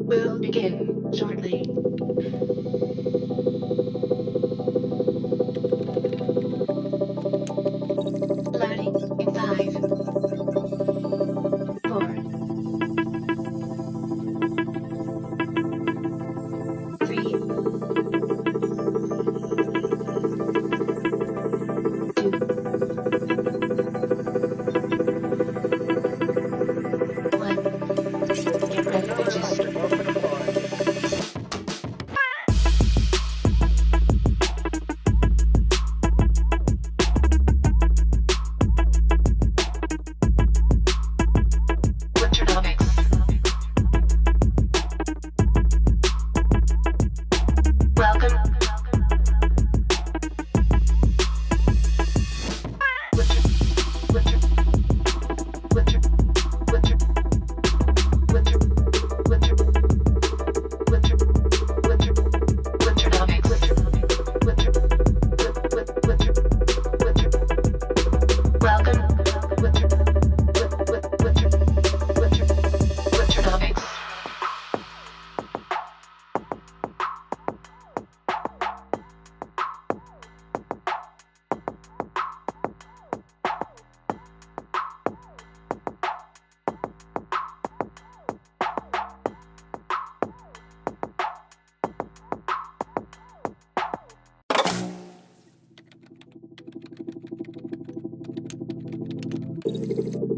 will begin shortly. Loading in 5, 4, 3, 2, 1. Get ready to register. Winternomics. Welcome.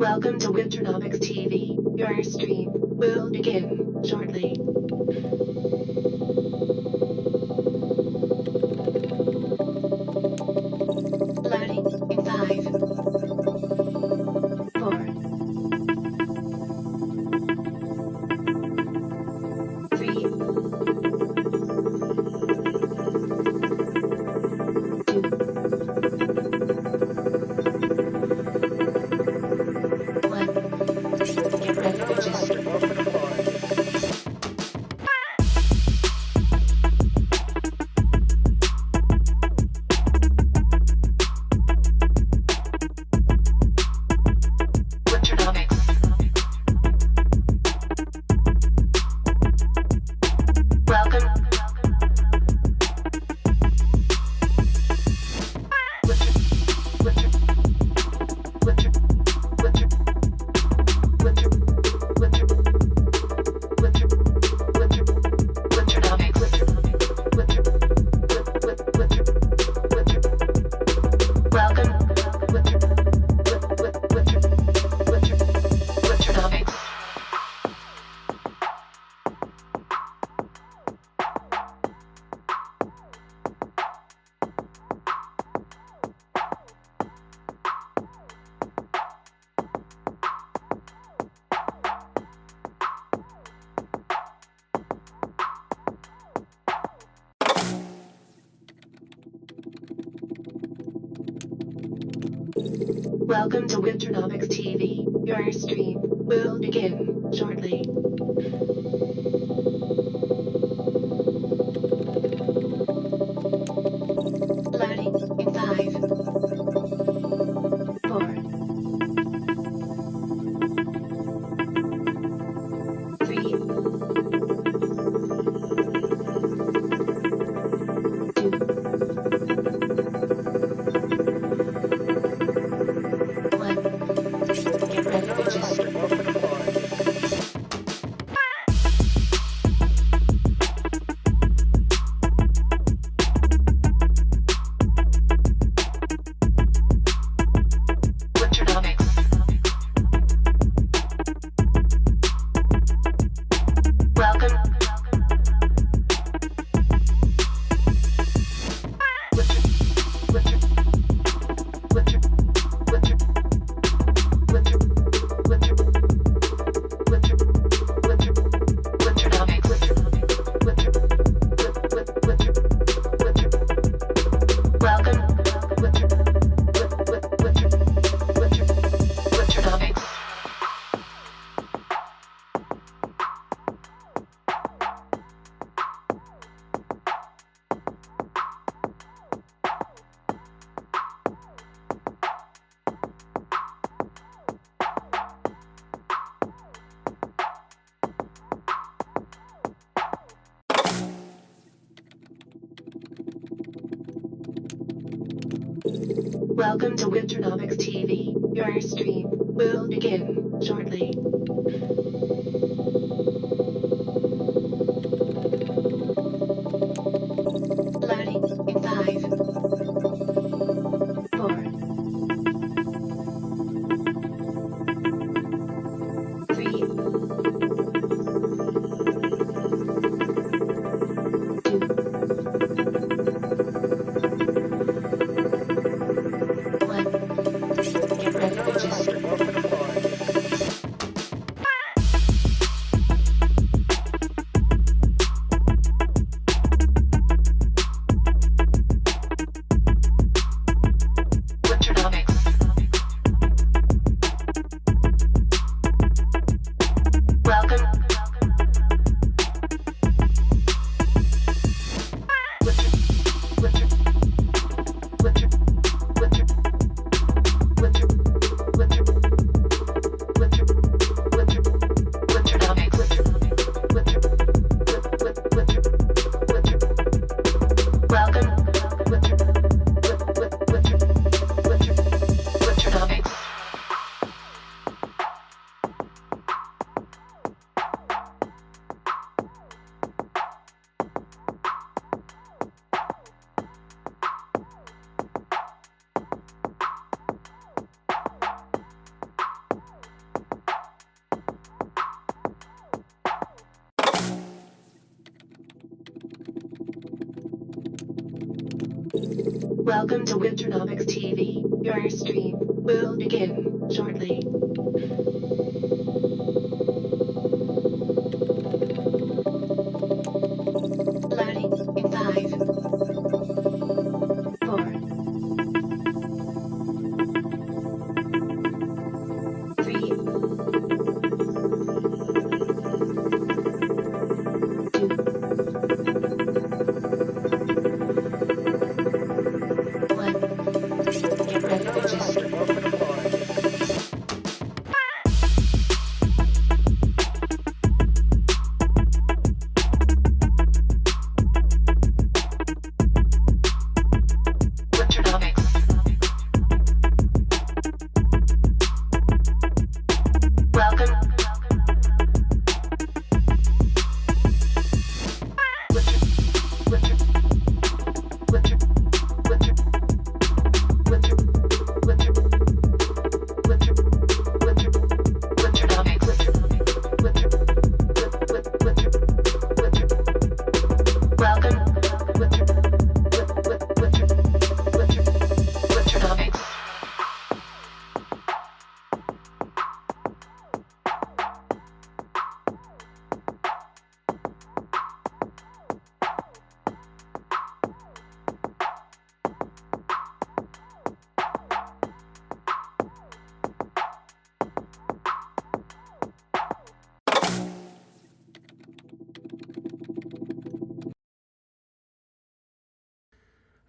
Welcome to Winternomics TV. Your stream will begin shortly. Loading in 5, 4, 3, 2, 1. Get ready to register. Winternomics. Welcome. Welcome to Winternomics TV. Your stream will begin shortly. Loading in 5, 4, 3, 2, 1. Get ready to register. Winternomics. Welcome. Winternomics. Welcome to Winternomics.eth. Your stream will begin shortly. Loading in 5, 4, 3, 2, 1. Get ready, bitches. Winternomics. Welcome. Winter, winter, winter, winter, winter, winter, winter, winter, Winternomics. Winter, winter, winter, winter. Welcome. Winter, winter, winter, Winternomics. Welcome to Winternomics.eth. Your stream will begin shortly. Loading in 5, 4, 3, 2, 1. Get ready, bitches. Winternomics. Welcome. Winter, winter, winter, winter, winter, winter, winter, winter, Winternomics. Winter, winter, winter, winter. Welcome. Winter, winter, winter, Winternomics.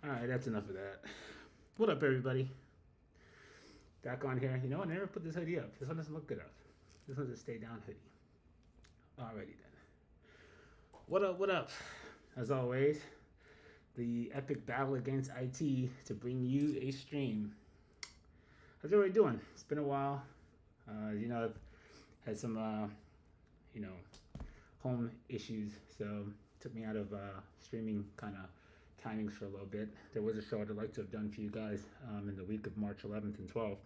Alright, that's enough of that. What up, everybody? Back on here. You know what? I never put this hoodie up. This one doesn't look good up. This one's a stay down hoodie. Alrighty then. What up, what up? As always, the epic battle against IT to bring you a stream. How's everybody doing? It's been a while. You know, I've had some, home issues, so it took me out of streaming kind of timings for a little bit. There was a show I'd like to have done for you guys in the week of March 11th and 12th,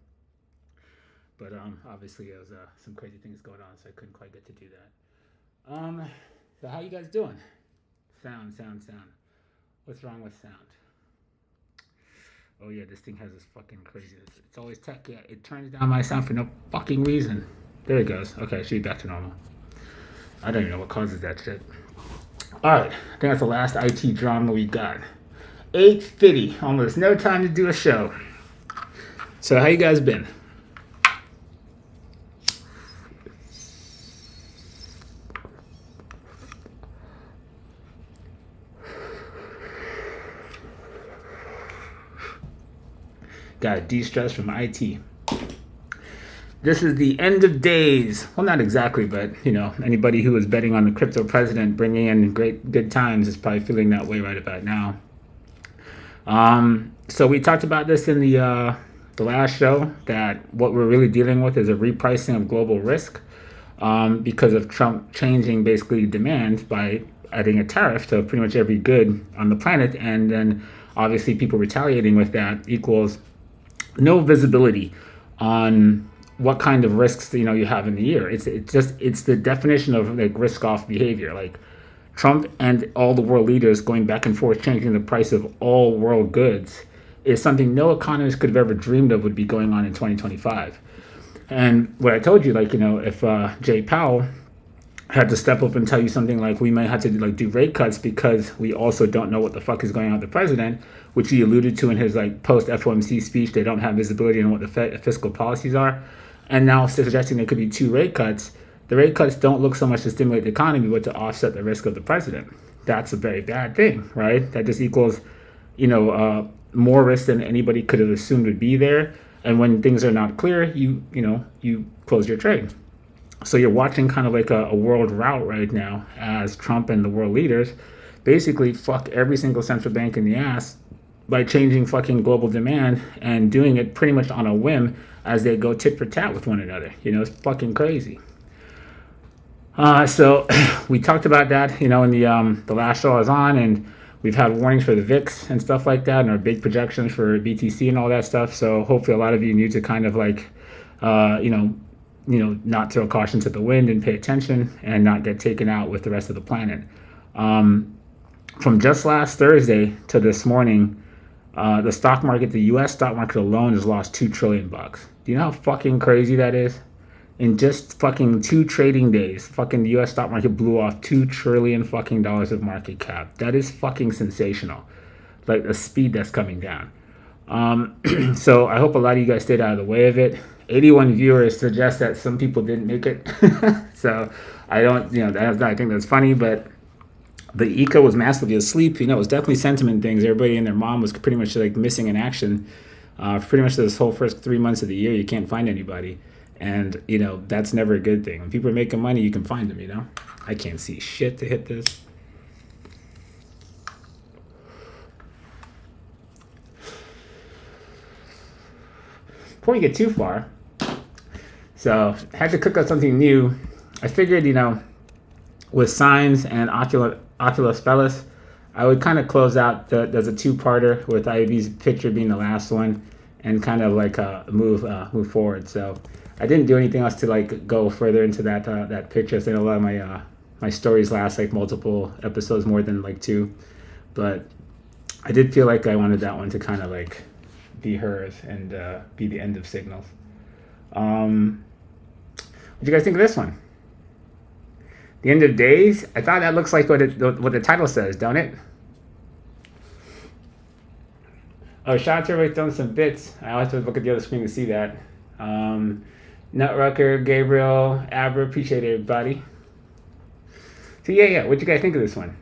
but obviously there was some crazy things going on, so I couldn't quite get to do that. So how you guys doing? Sound. What's wrong with sound? Oh yeah, this thing has this fucking crazy. It's always tech. Yeah, it turns down my sound for no fucking reason. There it goes. Okay, it should be back to normal. I don't even know what causes that shit. Alright, I think that's the last IT drama we got. 8:50, almost no time to do a show. So how you guys been? Got to de-stress from IT. This is the end of days. Well, not exactly, but you know, anybody who was betting on the crypto president bringing in good times is probably feeling that way right about now. So we talked about this in the last show, that what we're really dealing with is a repricing of global risk, because of Trump changing basically demand by adding a tariff to pretty much every good on the planet, and then obviously people retaliating with that equals no visibility on what kind of risks you have in the year. It's the definition of like risk off behavior. Like Trump and all the world leaders going back and forth changing the price of all world goods is something no economist could have ever dreamed of would be going on in 2025. And what I told you, like, if Jay Powell had to step up and tell you something like we might have to like do rate cuts because we also don't know what the fuck is going on with the president, which he alluded to in his like post FOMC speech. They don't have visibility on what the fiscal policies are, and now suggesting there could be 2 rate cuts. The rate cuts don't look so much to stimulate the economy, but to offset the risk of the president. That's a very bad thing, right? That just equals, more risk than anybody could have assumed would be there. And when things are not clear, you close your trade. So you're watching kind of like a world rout right now as Trump and the world leaders basically fuck every single central bank in the ass by changing fucking global demand and doing it pretty much on a whim as they go tit for tat with one another. It's fucking crazy. So we talked about that, in the last show I was on, and we've had warnings for the VIX and stuff like that, and our big projections for BTC and all that stuff. So hopefully a lot of you need to kind of like, not throw caution to the wind and pay attention and not get taken out with the rest of the planet. From just last Thursday to this morning, the stock market, the U.S. stock market alone has lost $2 trillion. Do you know how fucking crazy that is? In just fucking 2 trading days, fucking the U.S. stock market blew off $2 trillion fucking dollars of market cap. That is fucking sensational. Like the speed that's coming down. So I hope a lot of you guys stayed out of the way of it. 81 viewers suggest that some people didn't make it. So I don't, I think that's funny, but the eco was massively asleep. It was definitely sentiment things. Everybody and their mom was pretty much like missing in action. Pretty much this whole first 3 months of the year, you can't find anybody. And, that's never a good thing. When people are making money, you can find them, I can't see shit to hit this. Before we get too far, so I had to cook up something new. I figured, with Signs and Oculus Fellas, I would kind of close out there's a 2-parter with IAB's picture being the last one and kind of like move forward. So I didn't do anything else to like go further into that picture. So a lot of my stories last like multiple episodes, more than like 2, but I did feel like I wanted that one to kind of like be hers and be the end of Signals. What do you guys think of this one? The End of Days. I thought that looks like what the title says, don't it? Oh, shout out to everybody throwing some bits. I always have to look at the other screen to see that. Nutrucker, Gabriel, Abra, appreciate everybody. So yeah, what you guys think of this one?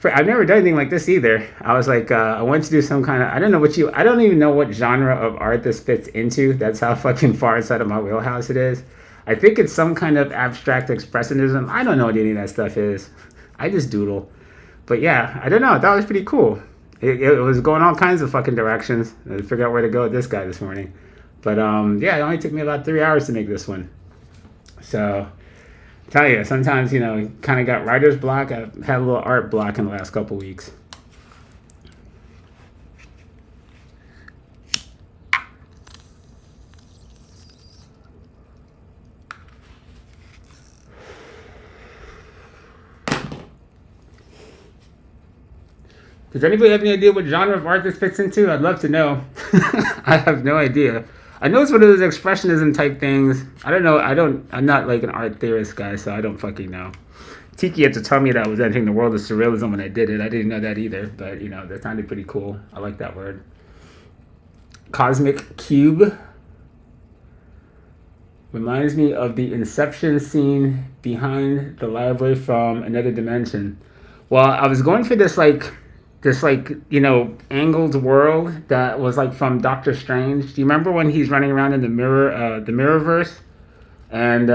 I've never done anything like this either. I was like, I went to do some kind of, I don't even know what genre of art this fits into. That's how fucking far inside of my wheelhouse it is. I think it's some kind of abstract expressionism. I don't know what any of that stuff is. I just doodle. But yeah, I don't know. That was pretty cool. It was going all kinds of fucking directions. I figured out where to go with this guy this morning. But yeah, it only took me about 3 hours to make this one. So, I tell you, sometimes, kind of got writer's block. I've had a little art block in the last couple weeks. Does anybody have any idea what genre of art this fits into? I'd love to know. I have no idea. I know it's one of those expressionism type things. I don't know. I'm not like an art theorist guy, so I don't fucking know. Tiki had to tell me that I was entering the world of surrealism when I did it. I didn't know that either, but that sounded pretty cool. I like that word. Cosmic Cube. Reminds me of the Inception scene behind the library from Another Dimension. Well, I was going for this angled world that was like from Doctor Strange. Do you remember when he's running around in the Mirrorverse? And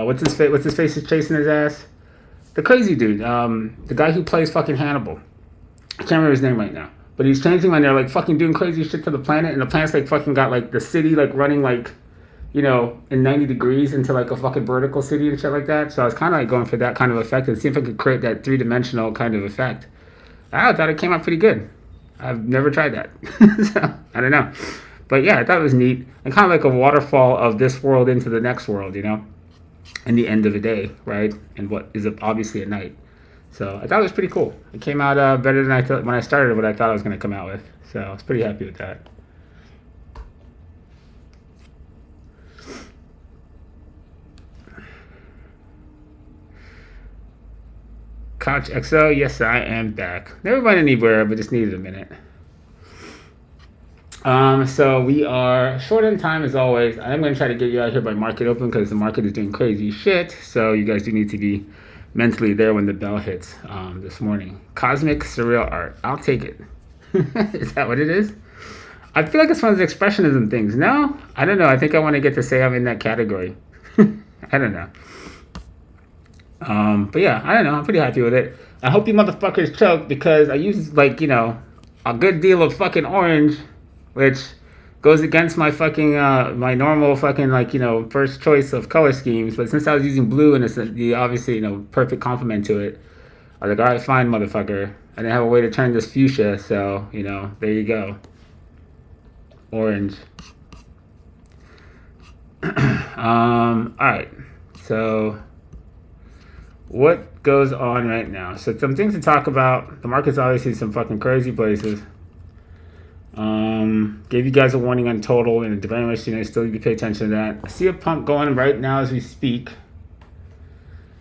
what's his face is chasing his ass? The crazy dude, the guy who plays fucking Hannibal. I can't remember his name right now. But he's changing and they're like fucking doing crazy shit to the planet, and the planet's like fucking got like the city like running like, you know, in 90 degrees into like a fucking vertical city and shit like that. So I was kind of like going for that kind of effect and see if I could create that 3-dimensional kind of effect. I thought it came out pretty good. I've never tried that. So I don't know. But yeah, I thought it was neat. And kind of like a waterfall of this world into the next world, you know, in the end of the day, right? And what is obviously at night. So I thought it was pretty cool. It came out better than I thought when I started what I thought I was going to come out with. So I was pretty happy with that. Couch XO, yes, I am back. Never went anywhere, but just needed a minute. So we are short on time as always. I am going to try to get you out here by market open because the market is doing crazy shit. So you guys do need to be mentally there when the bell hits this morning. Cosmic surreal art. I'll take it. Is that what it is? I feel like it's one of those expressionism things. No? I don't know. I think I want to get to say I'm in that category. I don't know. But yeah, I don't know. I'm pretty happy with it. I hope you motherfuckers choke because I use like, you know, a good deal of fucking orange, which goes against my fucking, my normal fucking like, you know, first choice of color schemes. But since I was using blue and it's the obviously, you know, perfect complement to it, I was like, all right, fine, motherfucker. I didn't have a way to turn this fuchsia, so, you know, there you go. Orange. All right. So what goes on right now? So some things to talk about. The market's obviously some fucking crazy places. Gave you guys a warning on total, and very much, you know, still need to pay attention to that. I see a pump going right now as we speak.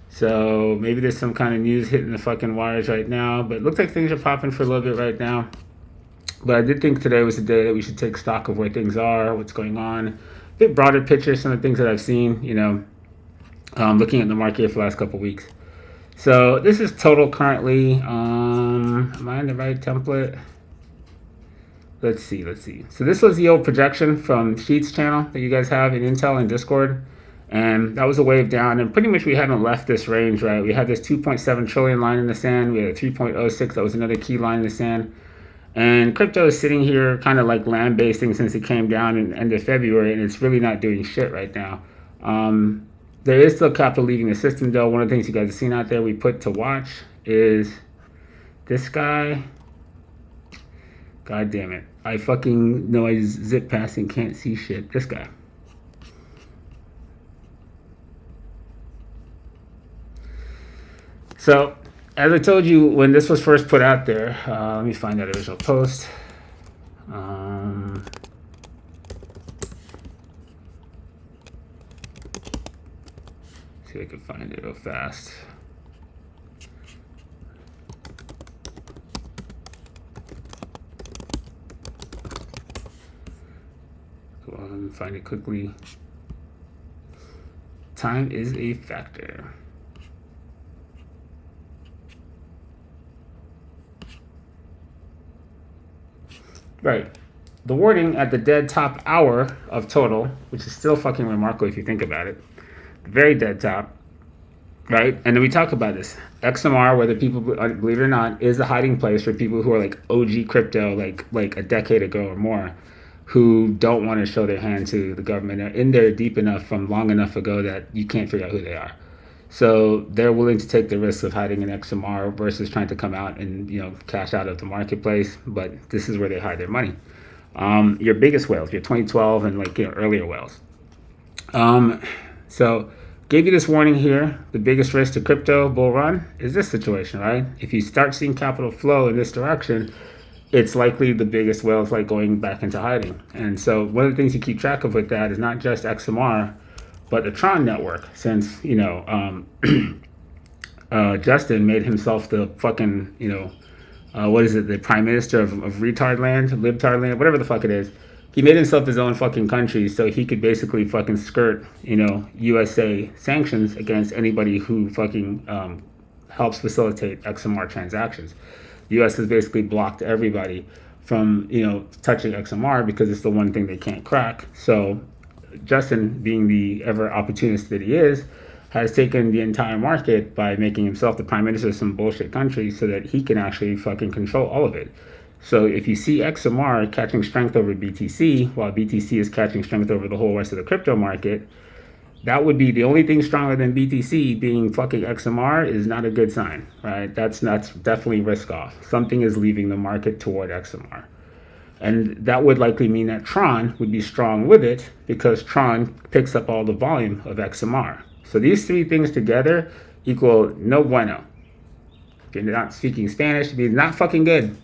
So maybe there's some kind of news hitting the fucking wires right now, but it looks like things are popping for a little bit right now. But I did think today was the day that we should take stock of where things are, what's going on. A bit broader picture, some of the things that I've seen, you know, looking at the market for the last couple of weeks. So this is total currently. Am I in the right template? Let's see. So this was the old projection from Sheets channel that you guys have in Intel and Discord. And that was a wave down. And pretty much we haven't left this range, right? We had this 2.7 trillion line in the sand. We had a 3.06. That was another key line in the sand. And crypto is sitting here kind of like land-basing since it came down in end of February. And it's really not doing shit right now. There is still capital leaving the system, though. One of the things you guys have seen out there we put to watch is this guy. God damn it. I fucking know I zip past and can't see shit. This guy. So, as I told you when this was first put out there, let me find that original post. See if I can find it real fast. Go on and find it quickly. Time is a factor. Right. The wording at the dead top hour of total, which is still fucking remarkable if you think about it. Very dead top. Right? And then we talk about this. XMR, whether people believe it or not, is a hiding place for people who are like OG crypto, like a decade ago or more, who don't want to show their hand to the government. They're in there deep enough from long enough ago that you can't figure out who they are. So they're willing to take the risk of hiding in XMR versus trying to come out and, you know, cash out of the marketplace. But this is where they hide their money. Your biggest whales, your 2012 and like, you know, earlier whales. So gave you this warning here. The biggest risk to crypto bull run is this situation, right? If you start seeing capital flow in this direction, it's likely the biggest whales like going back into hiding. And so one of the things you keep track of with that is not just XMR, but the Tron network, since, you know, Justin made himself the fucking, you know, what is it, the prime minister of retard land, libtard land, whatever the fuck it is. He made himself his own fucking country so he could basically fucking skirt, you know, USA sanctions against anybody who fucking helps facilitate XMR transactions. The US has basically blocked everybody from, you know, touching XMR because it's the one thing they can't crack. So Justin, being the ever opportunist that he is, has taken the entire market by making himself the prime minister of some bullshit country so that he can actually fucking control all of it. So if you see XMR catching strength over BTC, while BTC is catching strength over the whole rest of the crypto market, that would be the only thing stronger than BTC being fucking XMR is not a good sign, right? That's definitely risk off. Something is leaving the market toward XMR. And that would likely mean that Tron would be strong with it because Tron picks up all the volume of XMR. So these three things together equal no bueno. If you're not speaking Spanish, it means not fucking good.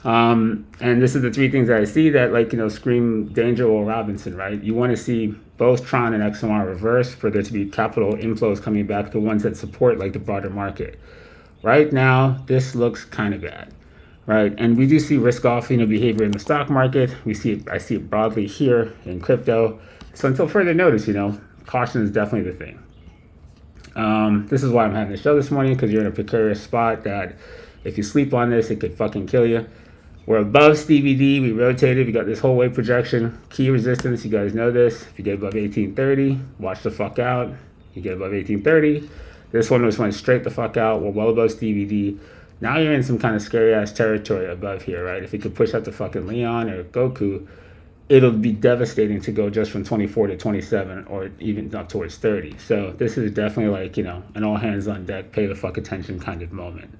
And this is the three things that I see that, like, scream danger or Robinson, right? You want to see both Tron and XMR reverse for there to be capital inflows coming back to ones that support, like, the broader market. Right now, this looks kind of bad, right? And we do see risk-off, behavior in the stock market. I see it broadly here in crypto. So until further notice, caution is definitely the thing. This is why I'm having the show this morning, because you're in a precarious spot that if you sleep on this, it could fucking kill you. We're above Stevie D. We rotated. We got this whole wave projection. Key resistance, you guys know this. If you get above 1830, watch the fuck out. You get above 1830. This one just went straight the fuck out. We're well above Stevie D. Now you're in some kind of scary ass territory above here, right? If it could push up to fucking Leon or Goku, it'll be devastating to go just from 24 to 27 or even up towards 30. So this is definitely like, an all hands on deck, pay the fuck attention kind of moment.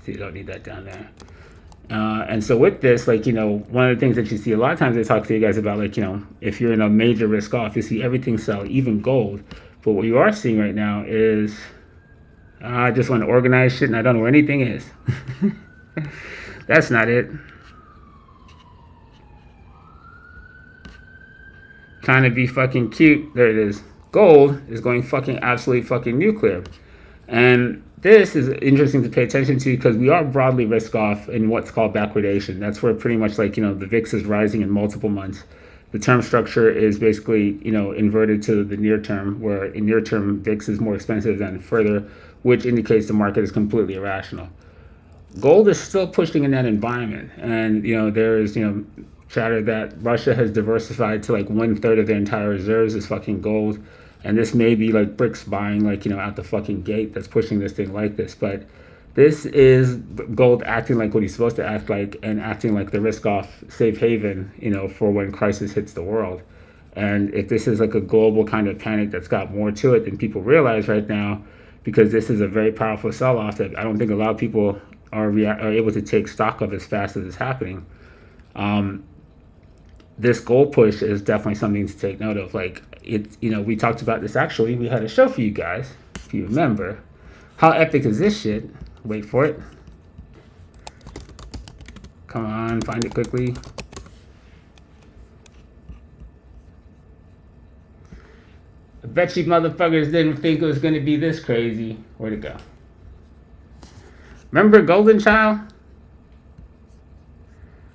So you don't need that down there. And so with this, one of the things that you see a lot of times I talk to you guys about, if you're in a major risk off, you see everything sell, even gold. But what you are seeing right now is, I just want to organize shit and I don't know where anything is. That's not it. Trying to be fucking cute. There it is. Gold is going fucking absolutely fucking nuclear. And this is interesting to pay attention to because we are broadly risk off in what's called backwardation. That's where pretty much the VIX is rising in multiple months. The term structure is basically, inverted to the near term, where in near term VIX is more expensive than further, which indicates the market is completely irrational. Gold is still pushing in that environment. And, there is, chatter that Russia has diversified to 1/3 of their entire reserves is fucking gold. And this may be BRICS buying out the fucking gate that's pushing this thing like this. But this is gold acting like what he's supposed to act like and acting like the risk off safe haven, for when crisis hits the world. And if this is a global kind of panic that's got more to it than people realize right now, because this is a very powerful sell off that I don't think a lot of people are able to take stock of as fast as it's happening. This gold push is definitely something to take note of. We talked about this actually. We had a show for you guys, if you remember. How epic is this shit? Wait for it. Come on, find it quickly. I bet you motherfuckers didn't think it was going to be this crazy. Where'd it go? Remember Golden Child?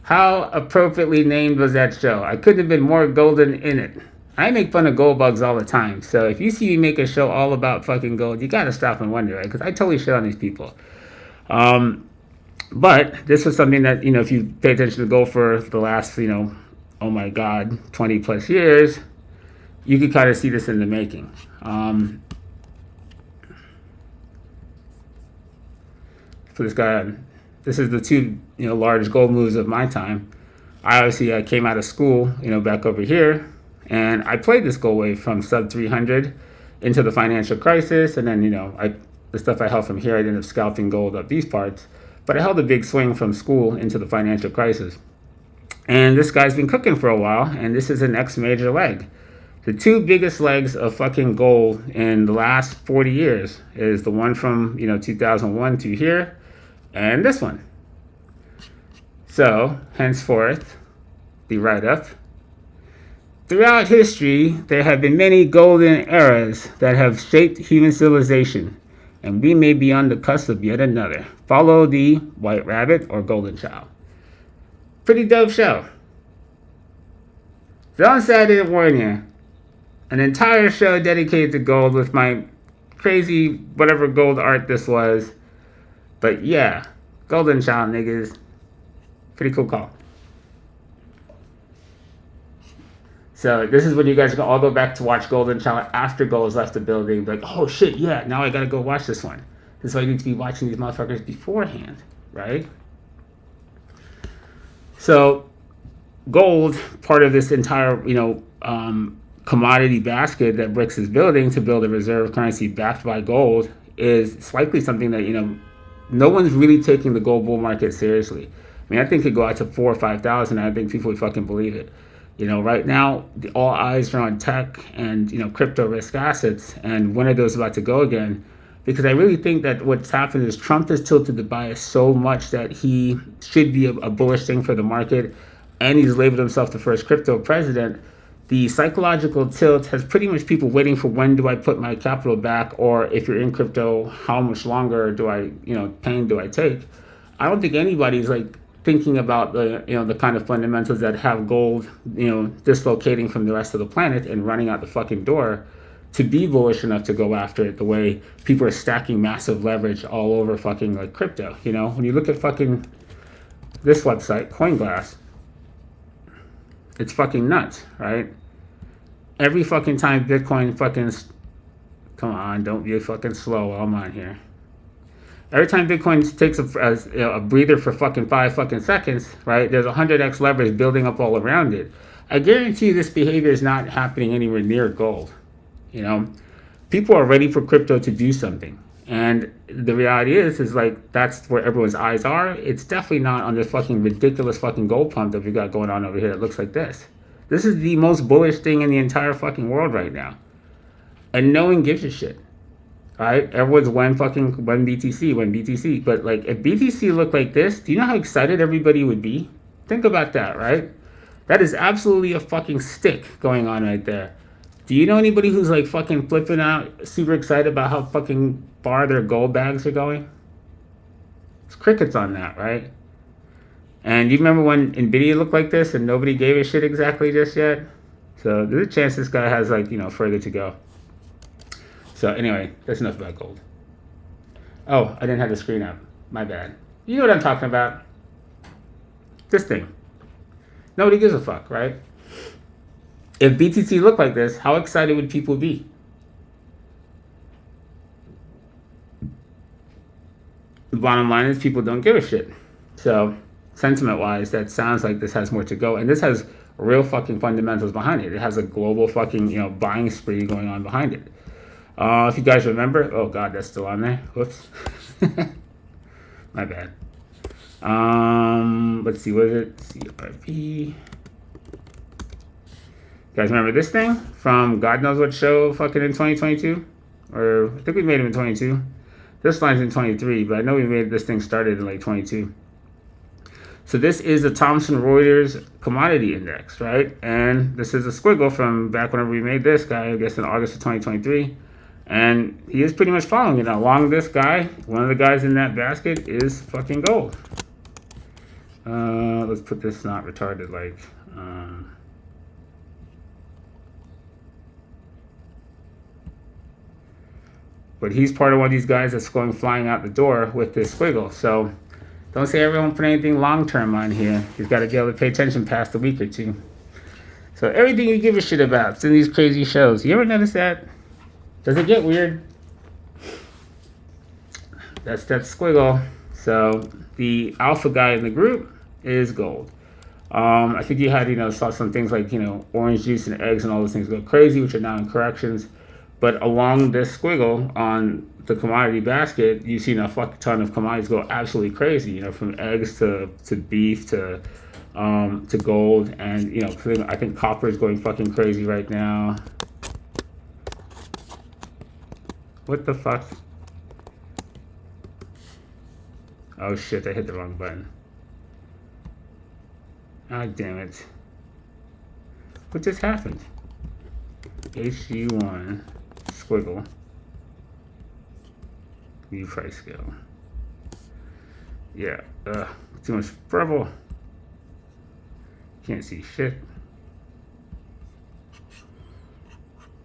How appropriately named was that show? I couldn't have been more golden in it. I make fun of gold bugs all the time. So if you see me make a show all about fucking gold, you gotta stop and wonder, right? Because I totally shit on these people. But this was something that, if you pay attention to gold for the last, oh my God, 20 plus years, you could kind of see this in the making. So this is the two, large gold moves of my time. I came out of school, back over here, and I played this gold wave from sub 300 into the financial crisis, and then, the stuff I held from here, I ended up scalping gold up these parts, but I held a big swing from school into the financial crisis. And this guy's been cooking for a while, and this is the next major leg. The two biggest legs of fucking gold in the last 40 years is the one from, 2001 to here, and this one. So, henceforth, the write-up. Throughout history, there have been many golden eras that have shaped human civilization, and we may be on the cusp of yet another. Follow the White Rabbit or Golden Child. Pretty dope show. So on Saturday, I warn you, an entire show dedicated to gold with my crazy whatever gold art this was. But yeah, Golden Child, niggas. Pretty cool call. So this is when you guys all go back to watch Golden Child after gold has left the building. Like, oh shit, yeah, now I gotta go watch this one. This is why you need to be watching these motherfuckers beforehand, right? So gold, part of this entire, commodity basket that BRICS is building to build a reserve currency backed by gold, is likely something that, no one's really taking the gold bull market seriously. I mean, I think it could go out to 4,000 or 5,000. I think people would fucking believe it. Right now, all eyes are on tech and, crypto risk assets. And when are those about to go again? Because I really think that what's happened is Trump has tilted the bias so much that he should be a bullish thing for the market. And he's labeled himself the first crypto president. The psychological tilt has pretty much people waiting for when do I put my capital back, or if you're in crypto, how much longer do I, pain do I take? I don't think anybody's like thinking about the kind of fundamentals that have gold, dislocating from the rest of the planet and running out the fucking door to be bullish enough to go after it the way people are stacking massive leverage all over fucking like crypto. When you look at fucking this website, CoinGlass, it's fucking nuts, right? Every fucking time Bitcoin fucking... Come on, don't be fucking slow while I'm on here. Every time Bitcoin takes a breather for fucking 5 fucking seconds, right, there's 100x leverage building up all around it. I guarantee you this behavior is not happening anywhere near gold. People are ready for crypto to do something. And the reality is like, that's where everyone's eyes are. It's definitely not on this fucking ridiculous fucking gold pump that we got going on over here. It looks like this. This is the most bullish thing in the entire fucking world right now. And no one gives a shit. Right? Everyone's when BTC. But like, if BTC looked like this, do you know how excited everybody would be? Think about that, right? That is absolutely a fucking stick going on right there. Do you know anybody who's like fucking flipping out, super excited about how fucking far their gold bags are going? It's crickets on that, right? And you remember when Nvidia looked like this and nobody gave a shit exactly just yet? So there's a chance this guy has like, further to go. So anyway, that's enough about gold. Oh, I didn't have the screen up. My bad. You know what I'm talking about. This thing. Nobody gives a fuck, right? If BTC looked like this, how excited would people be? The bottom line is people don't give a shit. So sentiment-wise, that sounds like this has more to go. And this has real fucking fundamentals behind it. It has a global fucking, buying spree going on behind it. If you guys remember, oh god, that's still on there. Whoops. My bad. Let's see, what is it? CRP. You guys remember this thing from God knows what show fucking in 2022? Or I think we made it in 22. This line's in 23, but I know we made this thing started in like 22. So this is the Thomson Reuters commodity index, right? And this is a squiggle from back whenever we made this guy, I guess in August of 2023. And he is pretty much following it. Along this guy, one of the guys in that basket is fucking gold. Let's put this not retarded like... But he's part of one of these guys that's going flying out the door with this squiggle. So don't say everyone put anything long-term on here. You've got to be able to pay attention past a week or two. So everything you give a shit about is in these crazy shows. You ever notice that? Does it get weird? That's that squiggle. So the alpha guy in the group is gold. I think you had, saw some things like, orange juice and eggs and all those things go crazy, which are now in corrections. But along this squiggle on the commodity basket, you've seen a fuck ton of commodities go absolutely crazy. From eggs to beef to gold, and I think copper is going fucking crazy right now. What the fuck? Oh shit! I hit the wrong button. Ah, damn it! What just happened? HG1 squiggle. View price scale. Yeah. Too much purple. Can't see shit.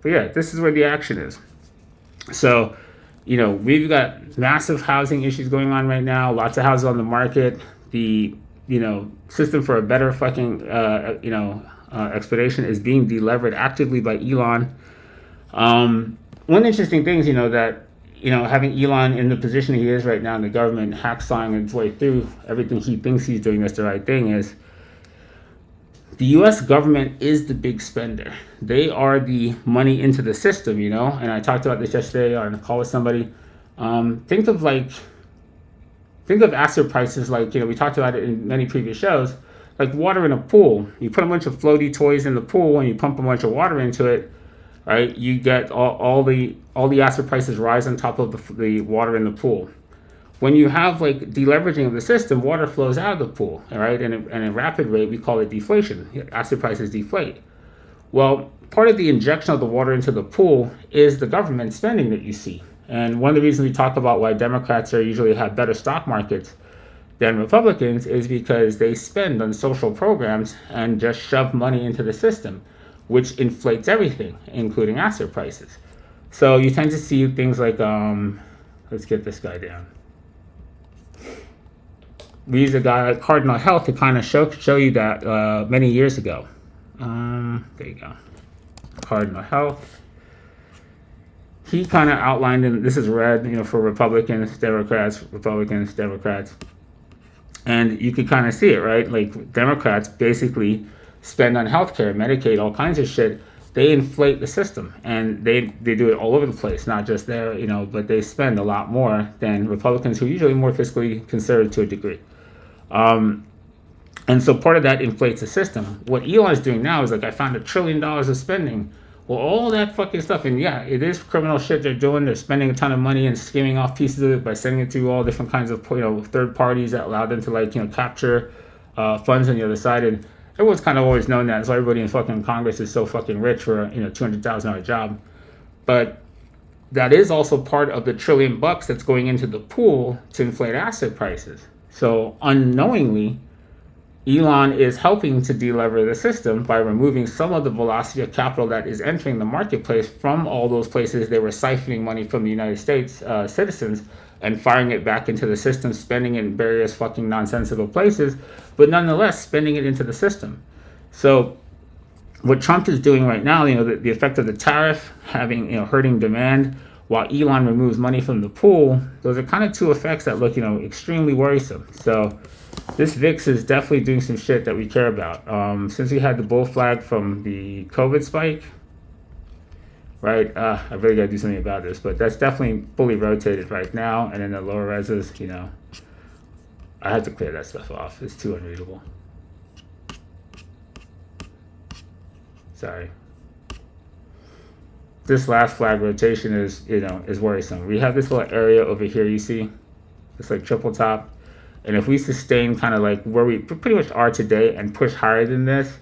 But yeah, this is where the action is. So, we've got massive housing issues going on right now. Lots of houses on the market. The, system for a better fucking, expedition is being delevered actively by Elon. One interesting thing is, that, having Elon in the position he is right now in the government, hacksawing its way through everything he thinks he's doing is the right thing, is the U.S. government is the big spender. They are the money into the system, and I talked about this yesterday on a call with somebody. Think of asset prices like, we talked about it in many previous shows, like water in a pool. You put a bunch of floaty toys in the pool and you pump a bunch of water into it, right? You get all the asset prices rise on top of the water in the pool. When you have like deleveraging of the system, water flows out of the pool, all right? And at a rapid rate, we call it deflation. Asset prices deflate. Well, part of the injection of the water into the pool is the government spending that you see. And one of the reasons we talk about why Democrats usually have better stock markets than Republicans is because they spend on social programs and just shove money into the system, which inflates everything, including asset prices. So you tend to see things like, let's get this guy down. We use a guy like Cardinal Health to kind of show you that many years ago. There you go. Cardinal Health. He kind of outlined, and this is red, for Republicans, Democrats, and you could kind of see it, right? Like Democrats basically spend on healthcare, Medicaid, all kinds of shit. They inflate the system, and they do it all over the place, not just there, but they spend a lot more than Republicans, who are usually more fiscally conservative to a degree. And so part of that inflates the system. What Elon is doing now is like, I found $1 trillion of spending. Well, all that fucking stuff, and yeah, it is criminal shit they're doing. They're spending a ton of money and skimming off pieces of it by sending it to all different kinds of, third parties that allow them to capture funds on the other side. And everyone's kind of always known that. So everybody in fucking Congress is so fucking rich for a $200,000 job. But that is also part of the $1 trillion that's going into the pool to inflate asset prices. So unknowingly, Elon is helping to delever the system by removing some of the velocity of capital that is entering the marketplace from all those places they were siphoning money from the United States citizens and firing it back into the system, spending it in various fucking nonsensical places, but nonetheless spending it into the system. So what Trump is doing right now, the effect of the tariff having, hurting demand, while Elon removes money from the pool, those are kind of two effects that look, extremely worrisome. So this VIX is definitely doing some shit that we care about. Since we had the bull flag from the COVID spike, right? I really got to do something about this, but that's definitely fully rotated right now. And in the lower reses, I had to clear that stuff off. It's too unreadable. Sorry. This last flag rotation is, is worrisome. We have this little area over here, you see? It's like triple top. And if we sustain kind of like where we pretty much are today and push higher than this,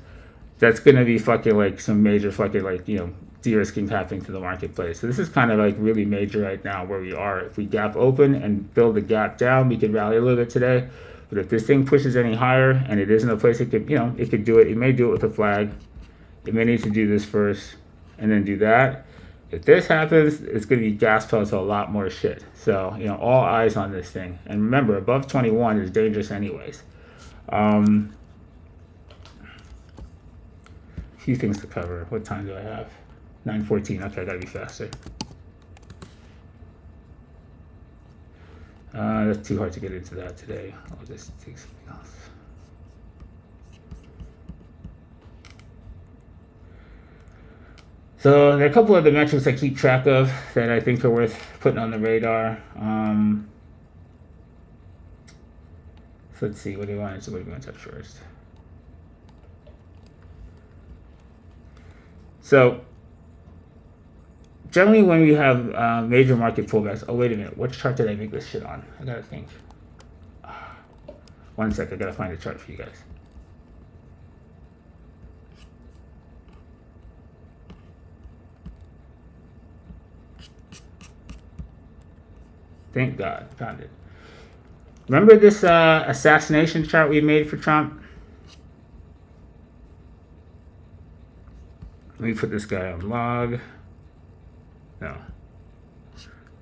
that's going to be fucking like some major fucking like, de-risking happening to the marketplace. So this is kind of like really major right now where we are. If we gap open and build the gap down, we could rally a little bit today. But if this thing pushes any higher and it isn't a place it could, it could do it. It may do it with a flag. It may need to do this first and then do that. If this happens, it's going to be gas pedal to a lot more shit. So, all eyes on this thing. And remember, above 21 is dangerous anyways. A few things to cover. What time do I have? 9:14. Okay, I got to be faster. That's too hard to get into that today. I'll just take something else. So there are a couple of the metrics I keep track of that I think are worth putting on the radar. So let's see, what do you want to touch first? So generally when we have major market pullbacks, oh wait a minute, what chart did I make this shit on? I gotta think. 1 sec, I gotta find a chart for you guys. Thank God, found it. Remember this assassination chart we made for Trump? Let me put this guy on log. No.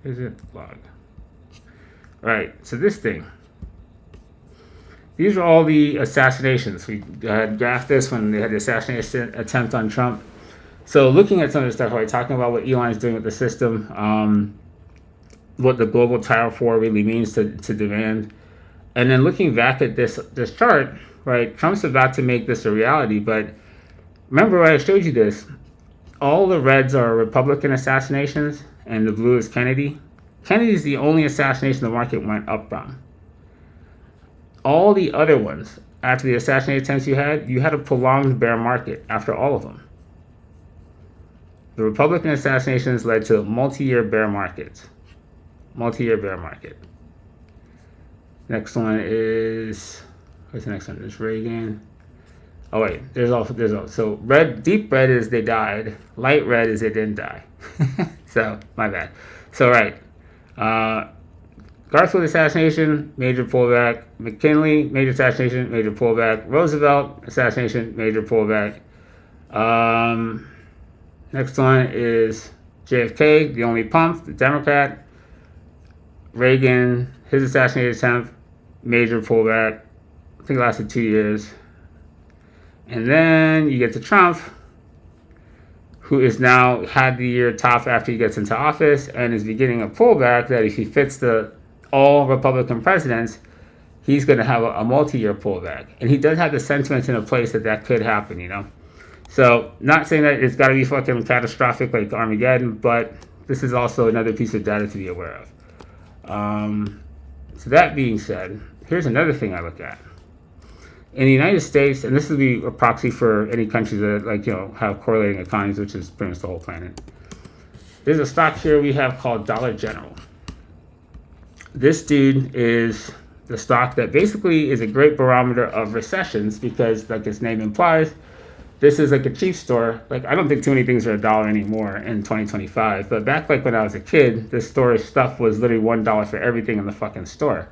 Is it log? Right, so this thing. These are all the assassinations. We had graphed this when they had the assassination attempt on Trump. So looking at some of the stuff, right, talking about what Elon's doing with the system, what the global tariff war really means to demand, and then looking back at this chart, right, Trump's about to make this a reality. But remember I showed you this. All the reds are Republican assassinations, and the blue is Kennedy. Kennedy's the only assassination the market went up from. All the other ones, after the assassination attempts you had a prolonged bear market after all of them. The Republican assassinations led to multi-year bear markets. Multi-year bear market. Next one is, what's the next one? There's Reagan. Oh wait, there's also so red, deep red is they died. Light red is they didn't die. So my bad. So right, Garfield assassination, major pullback. McKinley, major assassination, major pullback. Roosevelt assassination, major pullback. Next one is JFK, the only pump, the Democrat. Reagan, his assassination attempt, major pullback. I think it lasted 2 years. And then you get to Trump, who is now had the year top after he gets into office and is beginning a pullback that if he fits the all Republican presidents, he's going to have a multi-year pullback. And he does have the sentiments in a place that could happen, you know. So not saying that it's got to be fucking catastrophic like Armageddon, but this is also another piece of data to be aware of. So that being said, here's another thing I look at. In the United States, and this will be a proxy for any countries that have correlating economies, which is pretty much the whole planet. There's a stock here we have called Dollar General. This dude is the stock that basically is a great barometer of recessions because, like its name implies, this is like a cheap store. Like, I don't think too many things are $1 anymore in 2025. But back like when I was a kid, this store's stuff was literally $1 for everything in the fucking store.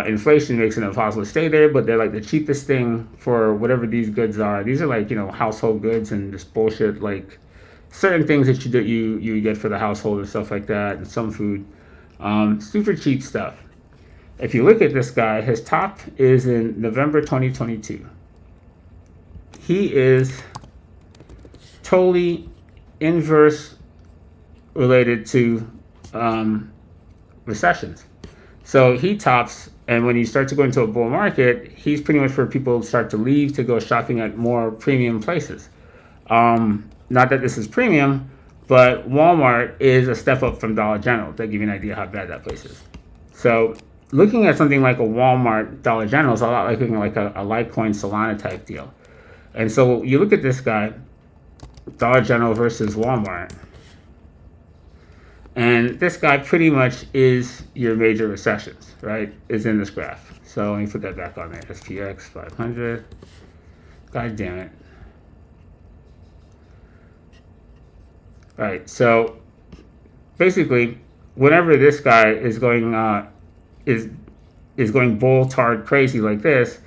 Inflation makes it impossible to stay there, but they're like the cheapest thing for whatever these goods are. These are like, household goods and just bullshit, like certain things that you get for the household and stuff like that, and some food. Super cheap stuff. If you look at this guy, his top is in November 2022. He is totally inverse related to recessions. So he tops, and when you start to go into a bull market, he's pretty much where people start to leave to go shopping at more premium places. Not that this is premium, but Walmart is a step up from Dollar General. To give you an idea how bad that place is. So looking at something like a Walmart, Dollar General is a lot like looking at like a Litecoin Solana type deal. And so you look at this guy, Dollar General versus Walmart. And this guy pretty much is your major recessions, right? Is in this graph. So let me put that back on there. SPX 500. God damn it. All right. So basically, whenever this guy is going going bull tard crazy like this,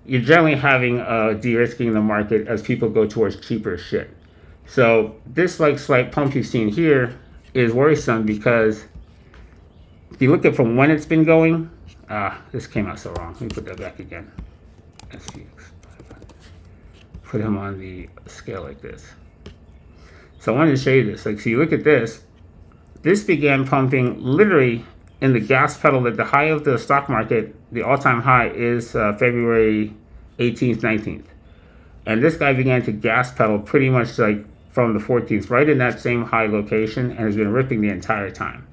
you're generally having de-risking the market as people go towards cheaper shit. So this like slight pump you've seen here is worrisome because if you look at from when it's been going, this came out so wrong. Let me put that back again. SPX 500. Put him on the scale like this. So I wanted to show you this. Like, so you look at this. This began pumping literally in the gas pedal at the high of the stock market. The all-time high is February 18th, 19th. And this guy began to gas pedal pretty much like from the 14th, right in that same high location, and has been ripping the entire time.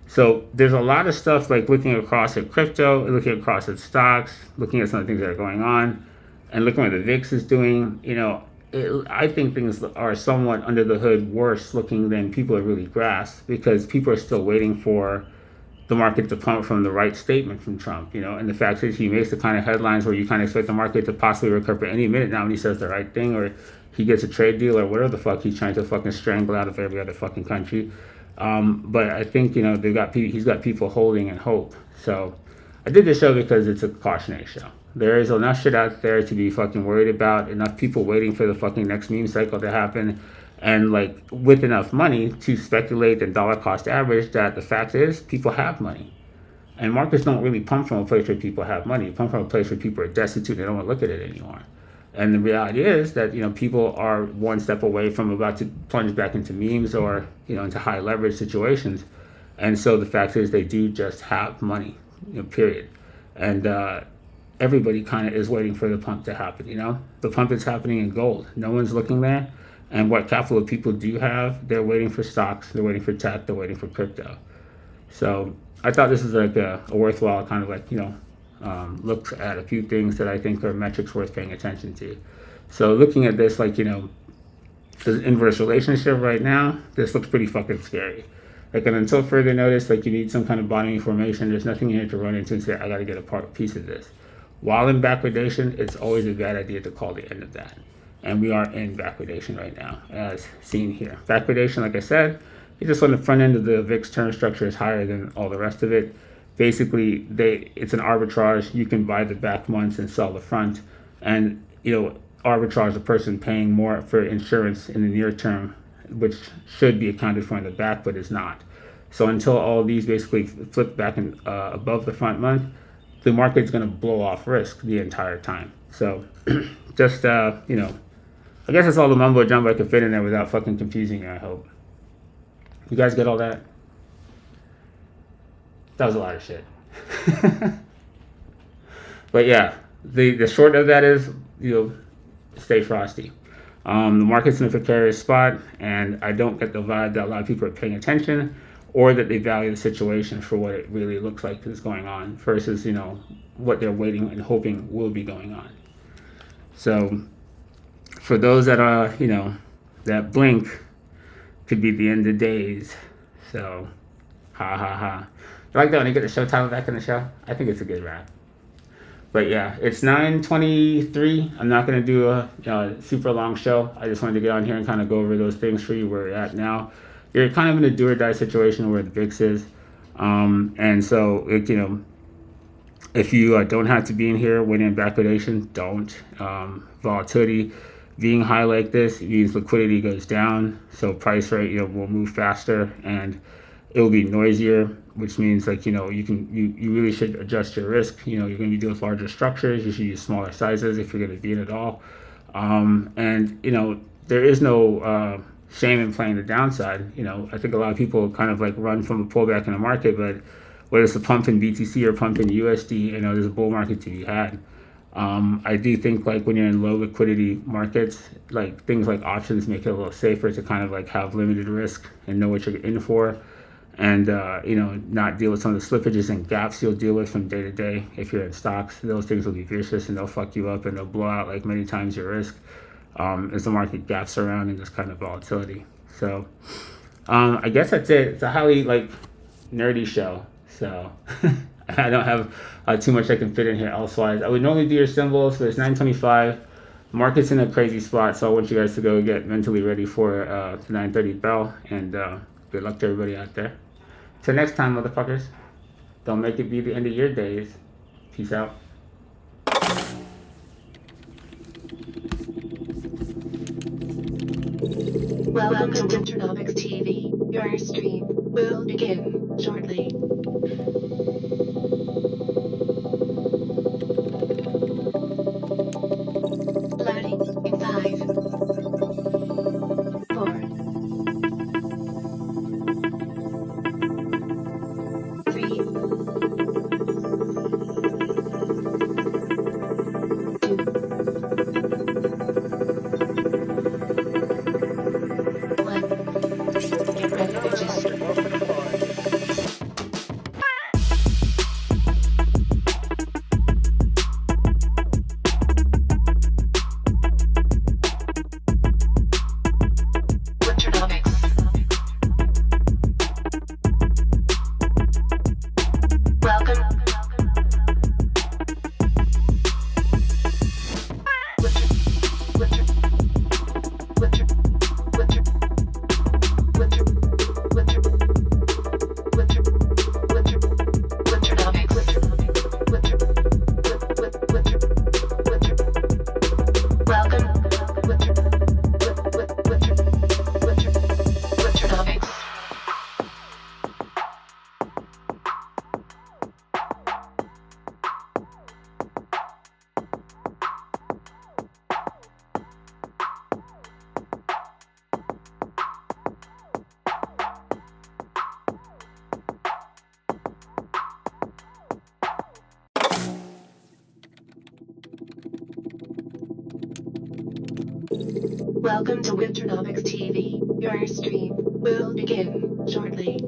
So there's a lot of stuff like looking across at crypto, looking across at stocks, looking at some of the things that are going on, and looking what the VIX is doing. I think things are somewhat under the hood worse looking than people have really grasped, because people are still waiting for the market to pump from the right statement from Trump, and the fact that he makes the kind of headlines where you kind of expect the market to possibly recover any minute now when he says the right thing, or he gets a trade deal, or whatever the fuck he's trying to fucking strangle out of every other fucking country. But I think, he's got people holding in hope. So I did this show because it's a cautionary show. There is enough shit out there to be fucking worried about, enough people waiting for the fucking next meme cycle to happen, and like with enough money to speculate and dollar cost average that the fact is people have money. And markets don't really pump from a place where people have money. They pump from a place where people are destitute and they don't want to look at it anymore. And the reality is that, people are one step away from about to plunge back into memes or, into high leverage situations. And so the fact is they do just have money, period. And everybody kind of is waiting for the pump to happen, The pump is happening in gold. No one's looking there. And what capital people do have, they're waiting for stocks, they're waiting for tech, they're waiting for crypto. So I thought this was like a worthwhile kind of like, look at a few things that I think are metrics worth paying attention to. So looking at this, like, the inverse relationship right now, this looks pretty fucking scary. Like, and until further notice, like, you need some kind of bottoming formation. There's nothing here to run into and say, I got to get a piece of this. While in backwardation, it's always a bad idea to call the end of that. And we are in backwardation right now, as seen here. Backwardation, like I said, it's just when the front end of the VIX term structure is higher than all the rest of it. Basically, it's an arbitrage. You can buy the back months and sell the front. And, arbitrage a person paying more for insurance in the near term, which should be accounted for in the back, but is not. So until all these basically flip back and above the front month, the market's going to blow off risk the entire time. So just, I guess that's all the mumbo jumbo I can fit in there without fucking confusing you, I hope. You guys get all that? That was a lot of shit. But yeah, the short of that is, stay frosty. The market's in a precarious spot, and I don't get the vibe that a lot of people are paying attention or that they value the situation for what it really looks like is going on versus, what they're waiting and hoping will be going on. So for those that are, that blink, could be the end of days. So, ha ha ha. I like that when they get the show title back in the show. I think it's a good wrap. But yeah, it's 9:23. I'm not going to do a super long show. I just wanted to get on here and kind of go over those things for you where you're at now. You're kind of in a do or die situation where the VIX is. And so, if you don't have to be in here when in backwardation, don't. Volatility being high like this means liquidity goes down. So price rate, will move faster and it will be noisier, which means like, you really should adjust your risk. You're going to be dealing with larger structures. You should use smaller sizes if you're going to be in it all. And, there is no shame in playing the downside. I think a lot of people kind of like run from a pullback in the market, but whether it's a pump in BTC or pump in USD, there's a bull market to be had. I do think like when you're in low liquidity markets, like things like options make it a little safer to kind of like have limited risk and know what you're in for. And, not deal with some of the slippages and gaps you'll deal with from day to day. If you're in stocks, those things will be vicious and they'll fuck you up and they'll blow out like many times your risk as the market gaps around in this kind of volatility. So I guess that's it. It's a highly like nerdy show. So I don't have too much I can fit in here elsewise. I would normally do your symbols, but it's 9:25. Market's in a crazy spot, so I want you guys to go get mentally ready for the 9:30 bell. And good luck to everybody out there. Till next time, motherfuckers. Don't make it be the end of your days. Peace out. Welcome to Winternomics TV. Your stream will begin shortly. Loading in 5, 4, 3, 2, 1. Get ready to just Welcome to Winternomics TV. Your stream will begin shortly.